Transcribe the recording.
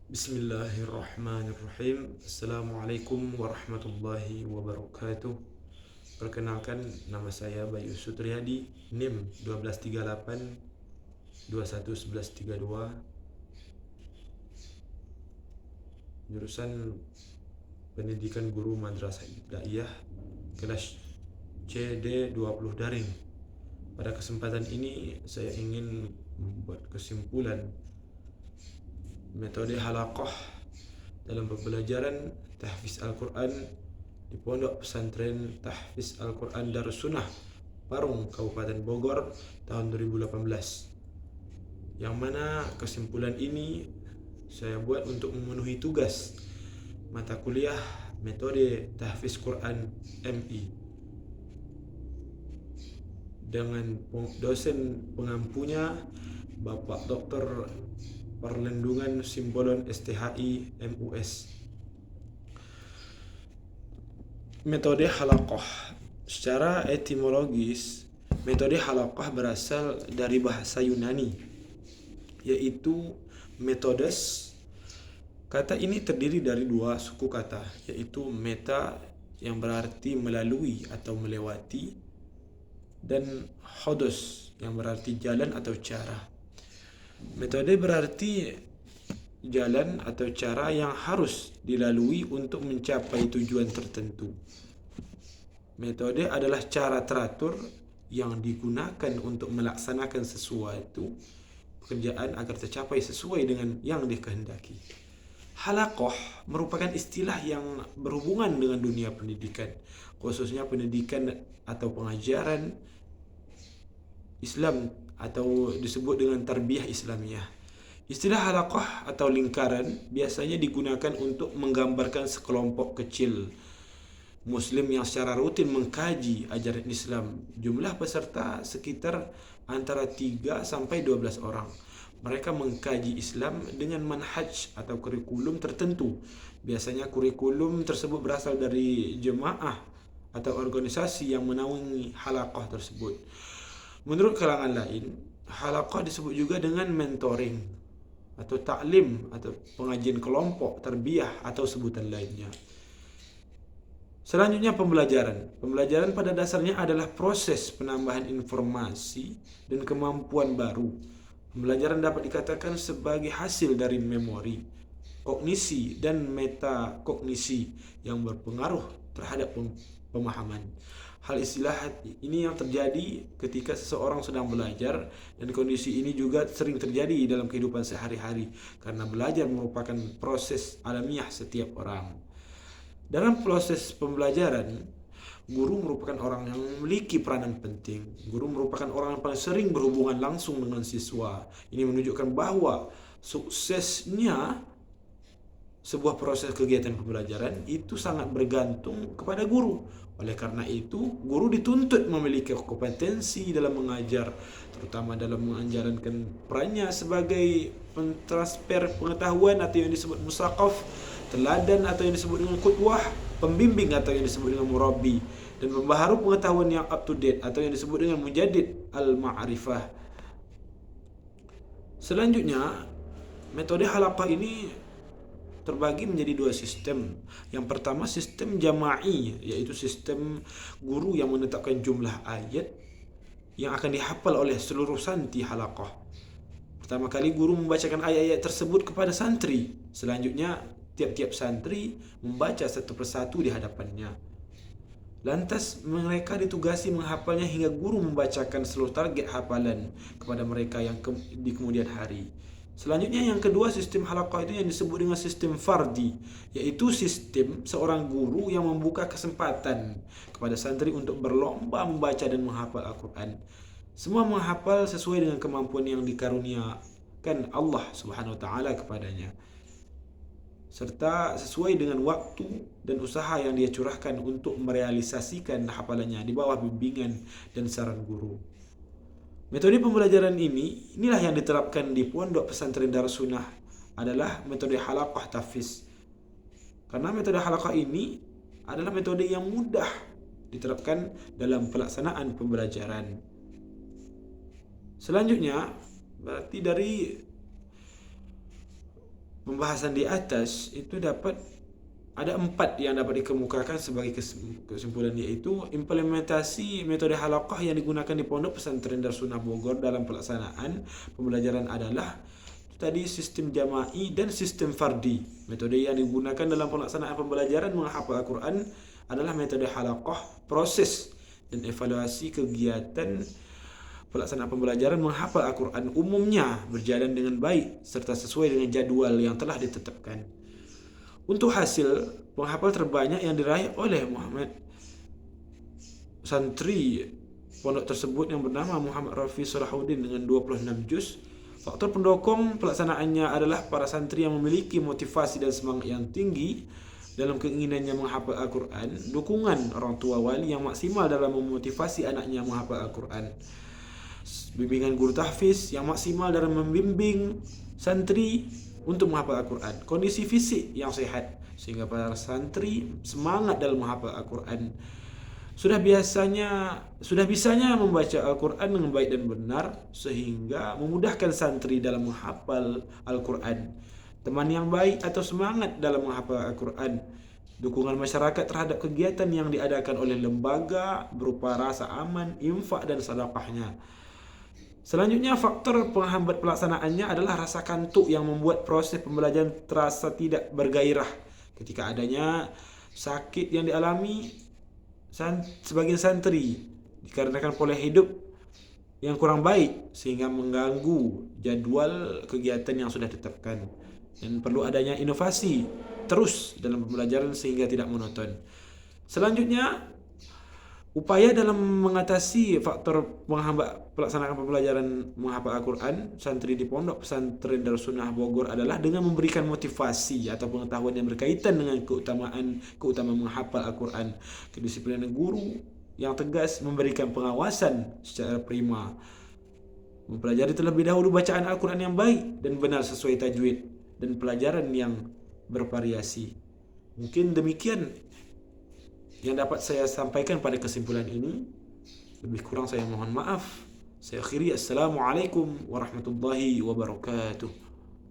Bismillahirrahmanirrahim. Assalamualaikum warahmatullahi wabarakatuh. Perkenalkan, nama saya Bayu Sutriyadi, NIM 1238 211132, jurusan Pendidikan Guru Madrasah Ibtidaiyah, kelas CD 20 daring. Pada kesempatan ini saya ingin membuat kesimpulan metode halaqah dalam pembelajaran tahfiz Al-Quran di Pondok Pesantren Tahfiz Al-Quran Darussunnah Parung, Kabupaten Bogor tahun 2018. Yang mana kesimpulan ini saya buat untuk memenuhi tugas mata kuliah metode tahfiz Quran MI dengan dosen pengampunya Bapak Dr. Perlindungan Simbolon STHI MUS. Metode halaqah. Secara etimologis, metode halaqah berasal dari bahasa Yunani, yaitu metodes. Kata ini terdiri dari dua suku kata, yaitu meta yang berarti melalui atau melewati, dan hodos yang berarti jalan atau cara. Metode berarti jalan atau cara yang harus dilalui untuk mencapai tujuan tertentu. Metode adalah cara teratur yang digunakan untuk melaksanakan sesuatu pekerjaan agar tercapai sesuai dengan yang dikehendaki. Halaqah merupakan istilah yang berhubungan dengan dunia pendidikan, khususnya pendidikan atau pengajaran Islam atau disebut dengan tarbiyah Islamiyah. Istilah halaqah atau lingkaran biasanya digunakan untuk menggambarkan sekelompok kecil Muslim yang secara rutin mengkaji ajaran Islam. Jumlah peserta sekitar antara 3 sampai 12 orang. Mereka mengkaji Islam dengan manhaj atau kurikulum tertentu. Biasanya kurikulum tersebut berasal dari jemaah atau organisasi yang menaungi halaqah tersebut. Menurut kalangan lain, halaqah disebut juga dengan mentoring atau taklim atau pengajian kelompok, tarbiyah atau sebutan lainnya. Selanjutnya pembelajaran. Pembelajaran pada dasarnya adalah proses penambahan informasi dan kemampuan baru. Pembelajaran dapat dikatakan sebagai hasil dari memori, kognisi, dan metakognisi yang berpengaruh terhadap pemahaman. Hal istilah ini yang terjadi ketika seseorang sedang belajar, dan kondisi ini juga sering terjadi dalam kehidupan sehari-hari karena belajar merupakan proses alamiah setiap orang. Dalam proses pembelajaran, guru merupakan orang yang memiliki peranan penting. Guru merupakan orang yang paling sering berhubungan langsung dengan siswa. Ini menunjukkan bahwa suksesnya sebuah proses kegiatan pembelajaran itu sangat bergantung kepada guru. Oleh karena itu, guru dituntut memiliki kompetensi dalam mengajar, terutama dalam menjalankan perannya sebagai pentransfer pengetahuan atau yang disebut musaqaf, teladan atau yang disebut dengan qudwah, pembimbing atau yang disebut dengan murabbi, dan pembaharu pengetahuan yang up to date atau yang disebut dengan mujaddid al-ma'rifah. Selanjutnya, metode halaqah ini terbagi menjadi dua sistem. Yang pertama sistem jama'i, yaitu sistem guru yang menetapkan jumlah ayat yang akan dihafal oleh seluruh santri halaqah. Pertama kali guru membacakan ayat-ayat tersebut kepada santri. Selanjutnya tiap-tiap santri membaca satu persatu di hadapannya. Lantas mereka ditugasi menghafalnya hingga guru membacakan seluruh target hafalan kepada mereka yang di kemudian hari. Selanjutnya yang kedua sistem halaqah itu yang disebut dengan sistem fardi, yaitu sistem seorang guru yang membuka kesempatan kepada santri untuk berlomba membaca dan menghafal Al-Quran. Semua menghafal sesuai dengan kemampuan yang dikaruniakan Allah Subhanahu wa taala kepadanya, serta sesuai dengan waktu dan usaha yang dia curahkan untuk merealisasikan hafalannya di bawah bimbingan dan saran guru. Metode pembelajaran inilah yang diterapkan di Pondok Pesantren Darussunnah adalah metode halaqah tahfiz. Karena metode halaqah ini adalah metode yang mudah diterapkan dalam pelaksanaan pembelajaran. Selanjutnya, berarti dari pembahasan di atas itu ada 4 yang dapat dikemukakan sebagai kesimpulan, yaitu implementasi metode halaqah yang digunakan di Pondok Pesantren Darussunnah Bogor dalam pelaksanaan pembelajaran adalah tadi sistem jama'i dan sistem fardi. Metode yang digunakan dalam pelaksanaan pembelajaran menghafal Al-Quran adalah metode halaqah, proses dan evaluasi kegiatan pelaksanaan pembelajaran menghafal Al-Quran umumnya berjalan dengan baik serta sesuai dengan jadwal yang telah ditetapkan. Untuk hasil penghafal terbanyak yang diraih oleh santri pondok tersebut yang bernama Muhammad Rafi Salahuddin dengan 26 juz. Faktor pendukung pelaksanaannya adalah para santri yang memiliki motivasi dan semangat yang tinggi dalam keinginannya menghafal Al-Quran, dukungan orang tua wali yang maksimal dalam memotivasi anaknya menghafal Al-Quran, bimbingan guru tahfiz yang maksimal dalam membimbing santri untuk menghafal Al-Quran, kondisi fisik yang sehat sehingga para santri semangat dalam menghafal Al-Quran, sudah bisanya membaca Al-Quran dengan baik dan benar sehingga memudahkan santri dalam menghafal Al-Quran, teman yang baik atau semangat dalam menghafal Al-Quran, dukungan masyarakat terhadap kegiatan yang diadakan oleh lembaga berupa rasa aman, infak dan sedekahnya. Selanjutnya, faktor penghambat pelaksanaannya adalah rasa kantuk yang membuat proses pembelajaran terasa tidak bergairah ketika adanya sakit yang dialami sebagian santri dikarenakan pola hidup yang kurang baik sehingga mengganggu jadwal kegiatan yang sudah ditetapkan, dan perlu adanya inovasi terus dalam pembelajaran sehingga tidak monoton. Selanjutnya, upaya dalam mengatasi faktor menghambat pelaksanaan pembelajaran menghafal Al-Quran santri di Pondok Pesantren Darussunnah Bogor adalah dengan memberikan motivasi atau pengetahuan yang berkaitan dengan keutamaan menghafal Al-Quran, kedisiplinan guru yang tegas, memberikan pengawasan secara prima, mempelajari terlebih dahulu bacaan Al-Quran yang baik dan benar sesuai tajwid, dan pelajaran yang bervariasi. Mungkin demikian yang dapat saya sampaikan pada kesimpulan ini. Lebih kurang saya mohon maaf. Saya akhiri. Assalamualaikum warahmatullahi wabarakatuh.